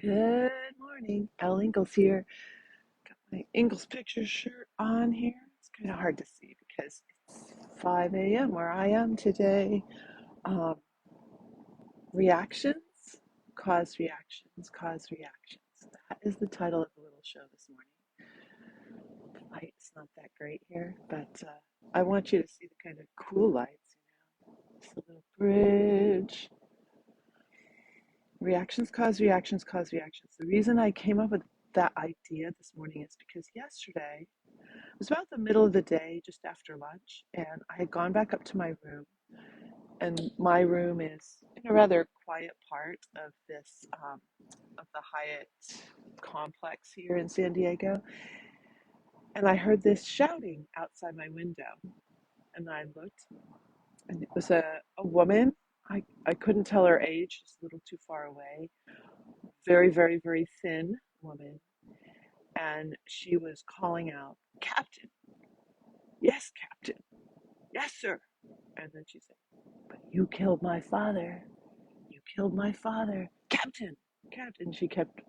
Good morning. Elle Ingalls here. Got my Ingalls picture shirt on here. It's kind of hard to see because it's 5 a.m. where I am today. Um, reactions cause reactions cause reactions. That is the title of the little show this morning. The light's not that great here, but I want you to see the kind of cool lights. Just a little bridge. Reactions cause reactions cause reactions. The reason I came up with that idea this morning is because yesterday it was about the middle of the day, just after lunch, and I had gone back up to my room. And my room is in a rather quiet part of this of the Hyatt complex here in San Diego. And I heard this shouting outside my window, and I looked, and it was a woman. I couldn't tell her age, just a little too far away. Very, very, very thin woman, and she was calling out, "Captain, yes, Captain, yes, sir." And then she said, "But you killed my father. You killed my father. Captain, Captain." She kept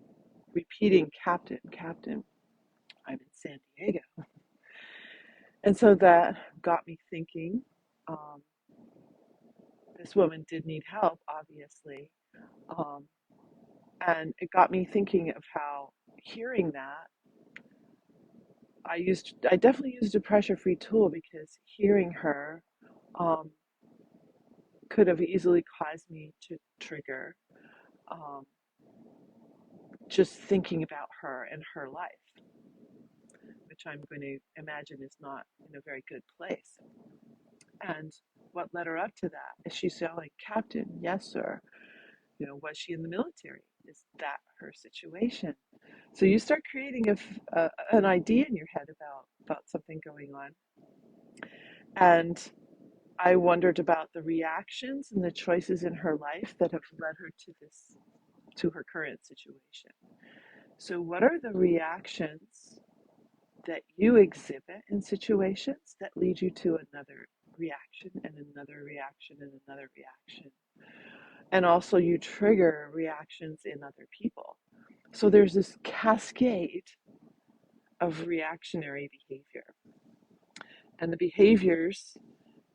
repeating, "Captain, Captain." I'm in San Diego. And so that got me thinking. Um, this woman did need help, obviously. Um, and it got me thinking of how hearing that, I definitely used a pressure-free tool because hearing her um, could have easily caused me to trigger um, just thinking about her and her life, which I'm going to imagine is not in a very good place. And what led her up to that is she's yelling, "Captain, yes, sir." Was she in the military? Is that her situation? So you start creating an idea in your head about something going on. And I wondered about the reactions and the choices in her life that have led her to her current situation. So, what are the reactions that you exhibit in situations that lead you to another reaction and another reaction and another reaction? And also, you trigger reactions in other people. So, there's this cascade of reactionary behavior. And the behaviors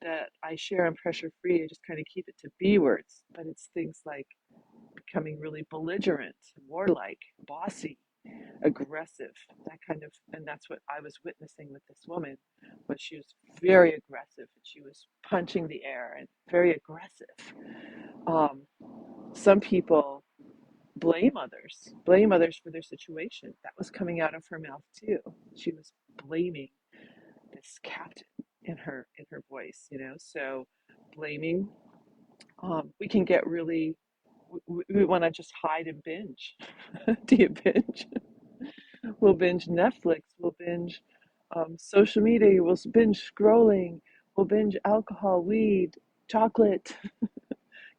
that I share on Pressure Free, I just kind of keep it to B words, but it's things like becoming really belligerent, warlike, bossy, aggressive, that kind of, and that's what I was witnessing with this woman. Was she was very aggressive, and she was punching the air and very aggressive. um, some people blame others for their situation. That was coming out of her mouth too. She was blaming this captain in her voice, so blaming. We can get really, we want to just hide and binge. Do you binge? We'll binge Netflix. We'll binge social media. We'll binge scrolling. We'll binge alcohol, weed, chocolate,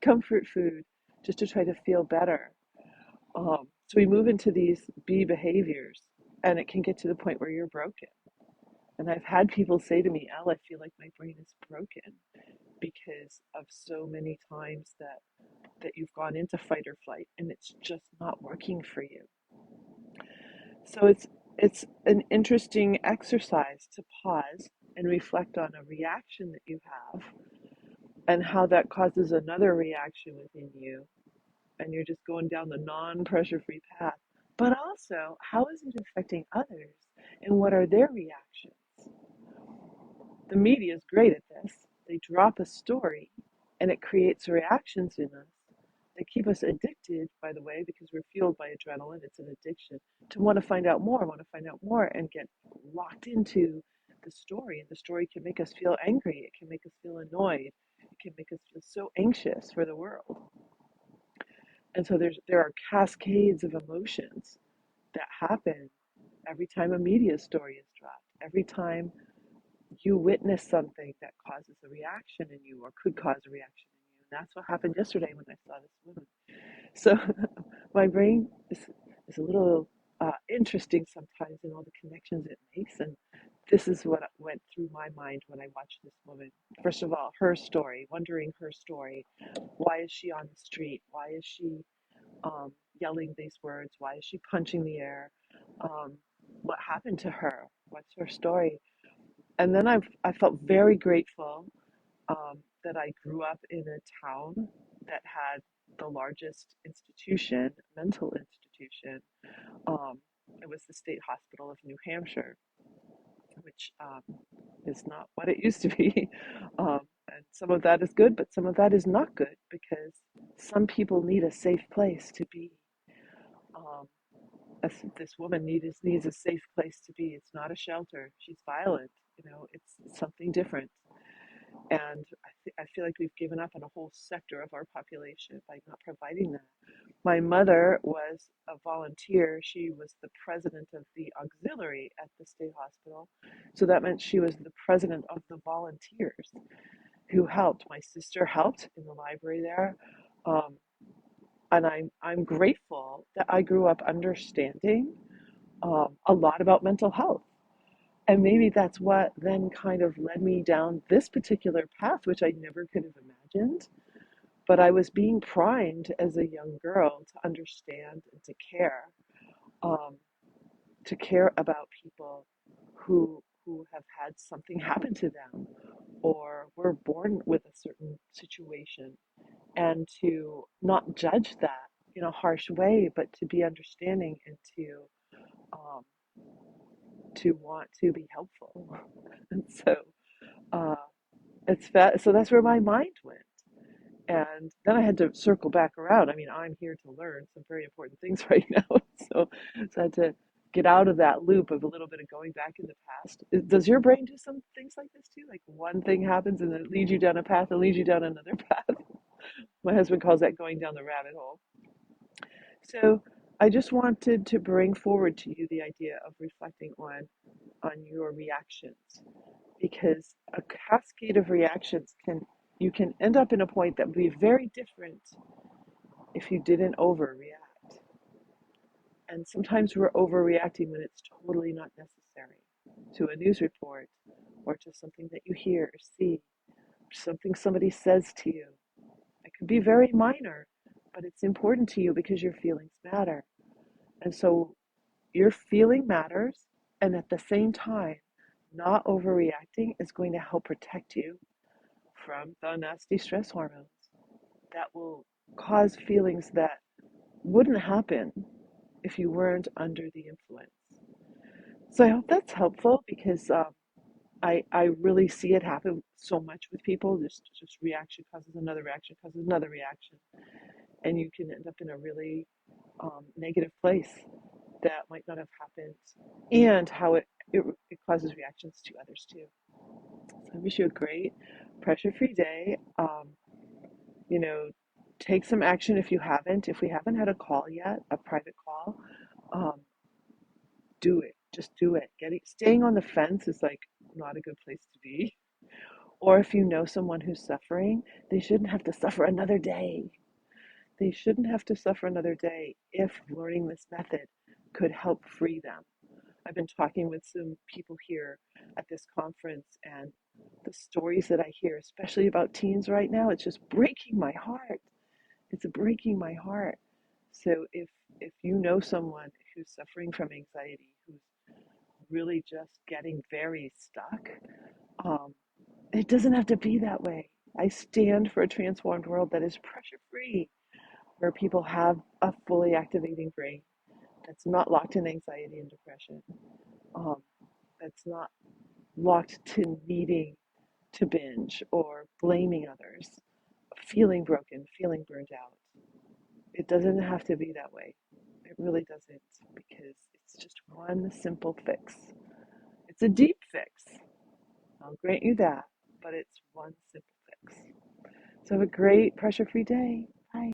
comfort food, just to try to feel better. So we move into these B behaviors, and it can get to the point where you're broken. And I've had people say to me, "Elle, I feel like my brain is broken because of so many times that you've gone into fight or flight, and it's just not working for you." So it's an interesting exercise to pause and reflect on a reaction that you have and how that causes another reaction within you, and you're just going down the non-pressure free path. But also, how is it affecting others, and what are their reactions? The media is great at this. They drop a story and it creates reactions in us. They keep us addicted, by the way, because we're fueled by adrenaline. It's an addiction to want to find out more, and get locked into the story. And the story can make us feel angry. It can make us feel annoyed. It can make us feel so anxious for the world. And so there are cascades of emotions that happen every time a media story is dropped, every time you witness something that causes a reaction in you or could cause a reaction in you. And that's what happened yesterday when I saw this woman. So my brain is a little interesting sometimes in all the connections it makes. And this is what went through my mind when I watched this woman. First of all, her story, wondering her story. Why is she on the street? Why is she yelling these words? Why is she punching the air? Um, what happened to her? What's her story? And then I felt very grateful that I grew up in a town that had the largest institution, mental institution. Um, it was the State Hospital of New Hampshire, which is not what it used to be. And some of that is good, but some of that is not good because some people need a safe place to be. Um, this woman needs a safe place to be. It's not a shelter. She's violent. It's something different. And I feel like we've given up on a whole sector of our population by not providing that. My mother was a volunteer. She was the president of the auxiliary at the state hospital. So that meant she was the president of the volunteers who helped. My sister helped in the library there. Um, and I'm grateful that I grew up understanding a lot about mental health. And maybe that's what then kind of led me down this particular path, which I never could have imagined. But I was being primed as a young girl to understand and um, to care about people who have had something happen to them or were born with a certain situation, and to not judge that in a harsh way, but to be understanding and um, to want to be helpful. And so uh, so that's where my mind went. And then I had to circle back around. I mean, I'm here to learn some very important things right now. So I had to get out of that loop of a little bit of going back in the past. Does your brain do some things like this too? Like one thing happens and then it leads you down a path and leads you down another path. My husband calls that going down the rabbit hole. So I just wanted to bring forward to you the idea of reflecting on your reactions, because a cascade of reactions can you can end up in a point that would be very different if you didn't overreact. And sometimes we're overreacting when it's totally not necessary, to a news report or to something that you hear or see, something somebody says to you. It could be very minor, but it's important to you because your feelings matter. And so your feeling matters, and at the same time, not overreacting is going to help protect you from the nasty stress hormones that will cause feelings that wouldn't happen if you weren't under the influence. So I hope that's helpful because I really see it happen so much with people. Just reaction causes another reaction, causes another reaction, and you can end up in a really negative place that might not have happened, and how it causes reactions to others too. So I wish you a great pressure-free day. You know, take some action if you haven't. If we haven't had a call yet, a private call, um, do it. Just do it. Staying on the fence is like not a good place to be. Or if you know someone who's suffering, they shouldn't have to suffer another day. They shouldn't have to suffer another day if learning this method could help free them. I've been talking with some people here at this conference, and the stories that I hear, especially about teens right now, it's just breaking my heart. It's breaking my heart. So if you know someone who's suffering from anxiety, who's really just getting very stuck, um, it doesn't have to be that way. I stand for a transformed world that is pressure free, where people have a fully activating brain that's not locked in anxiety and depression, um, that's not locked to needing to binge or blaming others, feeling broken, feeling burned out. It doesn't have to be that way. It really doesn't, because it's just one simple fix. It's a deep fix. I'll grant you that, but it's one simple fix. So have a great pressure free day.